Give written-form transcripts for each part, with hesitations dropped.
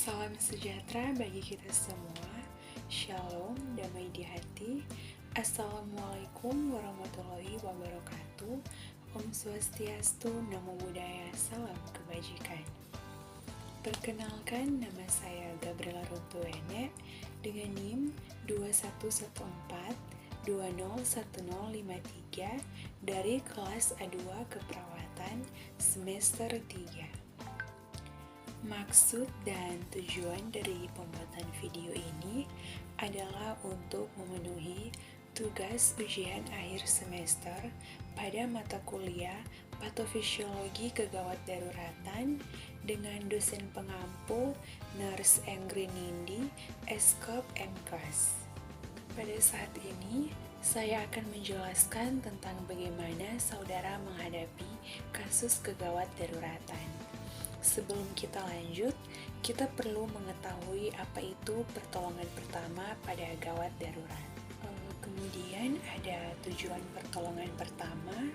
Salam sejahtera bagi kita semua. Shalom, damai di hati. Assalamualaikum warahmatullahi wabarakatuh. Om Swastiastu, Namo Buddhaya, salam kebajikan. Perkenalkan, nama saya Gabriela Runtuene dengan NIM 2114201053 dari kelas A2 Keperawatan semester 3. Maksud dan tujuan dari pembuatan video ini adalah untuk memenuhi tugas ujian akhir semester pada mata kuliah Patofisiologi Kegawat Daruratan dengan dosen pengampu Nurse Engri Nindi, Eskop MKas. Pada saat ini, saya akan menjelaskan tentang bagaimana saudara menghadapi kasus kegawat daruratan. Sebelum kita lanjut, kita perlu mengetahui apa itu pertolongan pertama pada gawat darurat. Kemudian ada tujuan pertolongan pertama.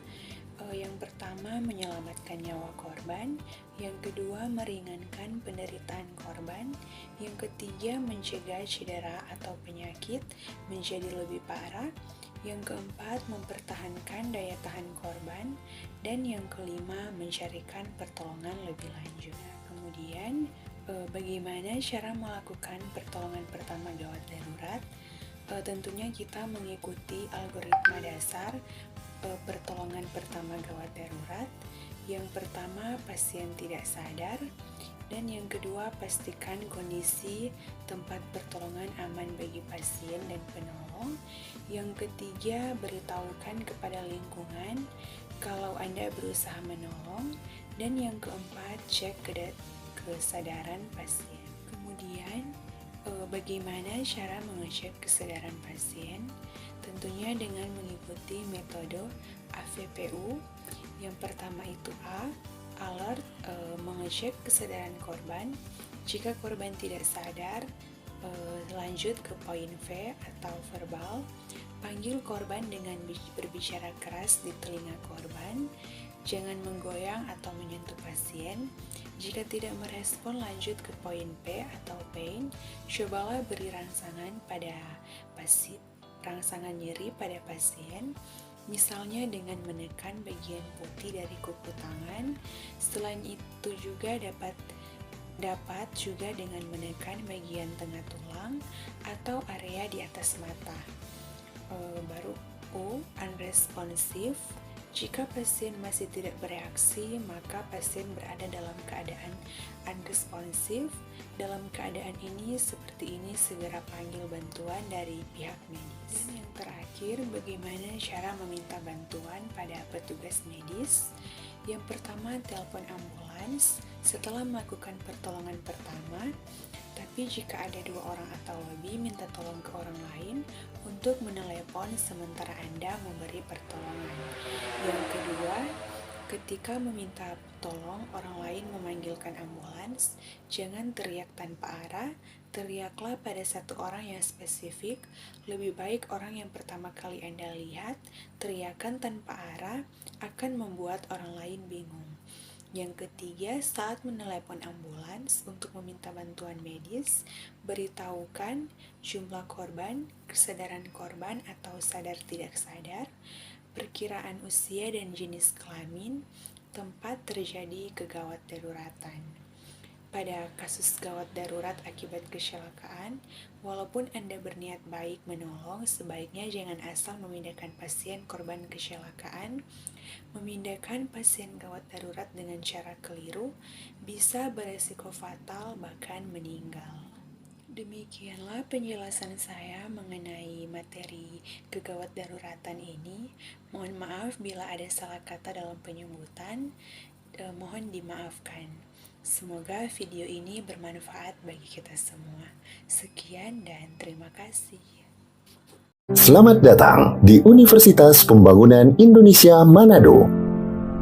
Yang pertama, menyelamatkan nyawa korban. Yang kedua, meringankan penderitaan korban. Yang ketiga, mencegah cedera atau penyakit menjadi lebih parah. Yang keempat, mempertahankan daya tahan korban. Dan yang kelima, mencarikan pertolongan lebih lanjut. Kemudian, bagaimana cara melakukan pertolongan pertama gawat darurat? Tentunya kita mengikuti algoritma dasar pertolongan pertama gawat darurat. Yang pertama, pasien tidak sadar. Dan yang kedua, pastikan kondisi tempat pertolongan aman bagi pasien dan penolong. Yang ketiga, beritahukan kepada lingkungan kalau Anda berusaha menolong. Dan yang keempat, cek kesadaran pasien. Kemudian, bagaimana cara mengecek kesadaran pasien? Tentunya dengan mengikuti metode AVPU. Yang pertama itu A, alert, mengecek kesadaran korban. Jika korban tidak sadar, lanjut ke poin V atau verbal. Panggil korban dengan berbicara keras di telinga korban. Jangan menggoyang atau menyentuh pasien. Jika tidak merespon, lanjut ke poin P atau pain. Cobalah beri rangsangan nyeri pada pasien. Misalnya dengan menekan bagian putih dari kuku tangan. Selain itu juga dapat juga dengan menekan bagian tengah tulang atau area di atas mata. Baru U, unresponsive. Jika pasien masih tidak bereaksi, maka pasien berada dalam keadaan unresponsive. Dalam keadaan ini, seperti ini, segera panggil bantuan dari pihak medis. Dan yang terakhir, bagaimana cara meminta bantuan pada petugas medis? Yang pertama, telepon ambulans setelah melakukan pertolongan pertama. Tapi jika ada 2 orang atau lebih, minta tolong ke orang lain untuk menelepon sementara Anda memberi pertolongan. Yang kedua, ketika meminta tolong orang lain memanggilkan ambulans, jangan teriak tanpa arah, teriaklah pada satu orang yang spesifik. Lebih baik orang yang pertama kali Anda lihat, teriakan tanpa arah akan membuat orang lain bingung. Yang ketiga, saat menelepon ambulans untuk meminta bantuan medis, beritahukan jumlah korban, kesadaran korban atau sadar tidak sadar, perkiraan usia dan jenis kelamin, tempat terjadi kegawat daruratan. Pada kasus gawat darurat akibat kecelakaan, walaupun Anda berniat baik menolong, sebaiknya jangan asal memindahkan pasien korban kecelakaan. Memindahkan pasien gawat darurat dengan cara keliru bisa beresiko fatal, bahkan meninggal. Demikianlah penjelasan saya mengenai materi kegawat daruratan ini. Mohon maaf bila ada salah kata dalam penyebutan, mohon dimaafkan. Semoga video ini bermanfaat bagi kita semua. Sekian dan terima kasih. Selamat datang di Universitas Pembangunan Indonesia Manado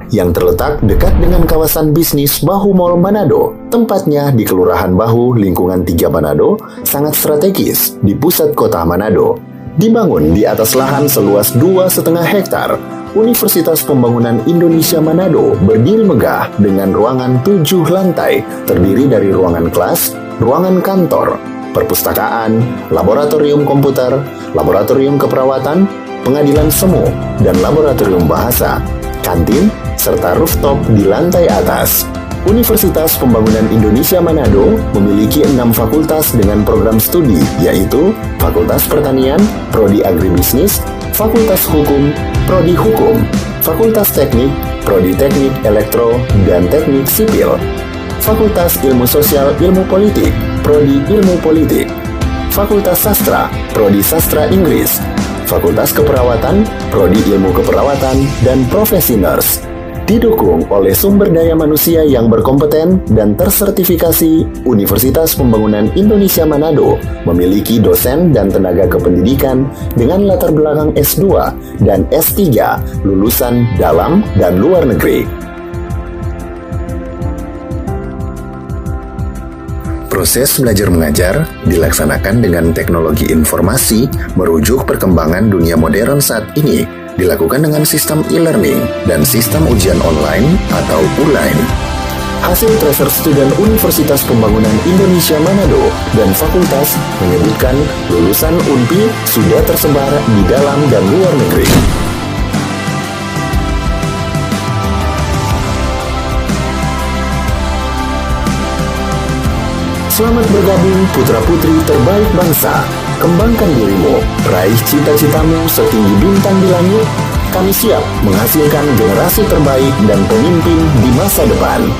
yang terletak dekat dengan kawasan bisnis Bahu Mall Manado. Tempatnya di Kelurahan Bahu, lingkungan 3 Manado, sangat strategis di pusat kota Manado. Dibangun di atas lahan seluas 2,5 hektar, Universitas Pembangunan Indonesia Manado berdiri megah dengan ruangan 7 lantai, terdiri dari ruangan kelas, ruangan kantor, perpustakaan, laboratorium komputer, laboratorium keperawatan, pengadilan semu, dan laboratorium bahasa, kantin, serta rooftop di lantai atas. Universitas Pembangunan Indonesia Manado memiliki 6 fakultas dengan program studi, yaitu Fakultas Pertanian, Prodi Agribisnis, Fakultas Hukum, Prodi Hukum, Fakultas Teknik, Prodi Teknik Elektro dan Teknik Sipil, Fakultas Ilmu Sosial Ilmu Politik, Prodi Ilmu Politik, Fakultas Sastra, Prodi Sastra Inggris, Fakultas Keperawatan, Prodi Ilmu Keperawatan, dan Profesi Nurse. Didukung oleh sumber daya manusia yang berkompeten dan tersertifikasi, Universitas Pembangunan Indonesia Manado memiliki dosen dan tenaga kependidikan dengan latar belakang S2 dan S3 lulusan dalam dan luar negeri. Proses belajar mengajar dilaksanakan dengan teknologi informasi merujuk perkembangan dunia modern saat ini, dilakukan dengan sistem e-learning dan sistem ujian online atau ULAIN. Hasil tracer student Universitas Pembangunan Indonesia Manado dan fakultas menyebutkan lulusan UNPI sudah tersebar di dalam dan luar negeri. Selamat bergabung putra-putri terbaik bangsa. Kembangkan dirimu, raih cita-citamu setinggi bintang di langit. Kami siap menghasilkan generasi terbaik dan pemimpin di masa depan.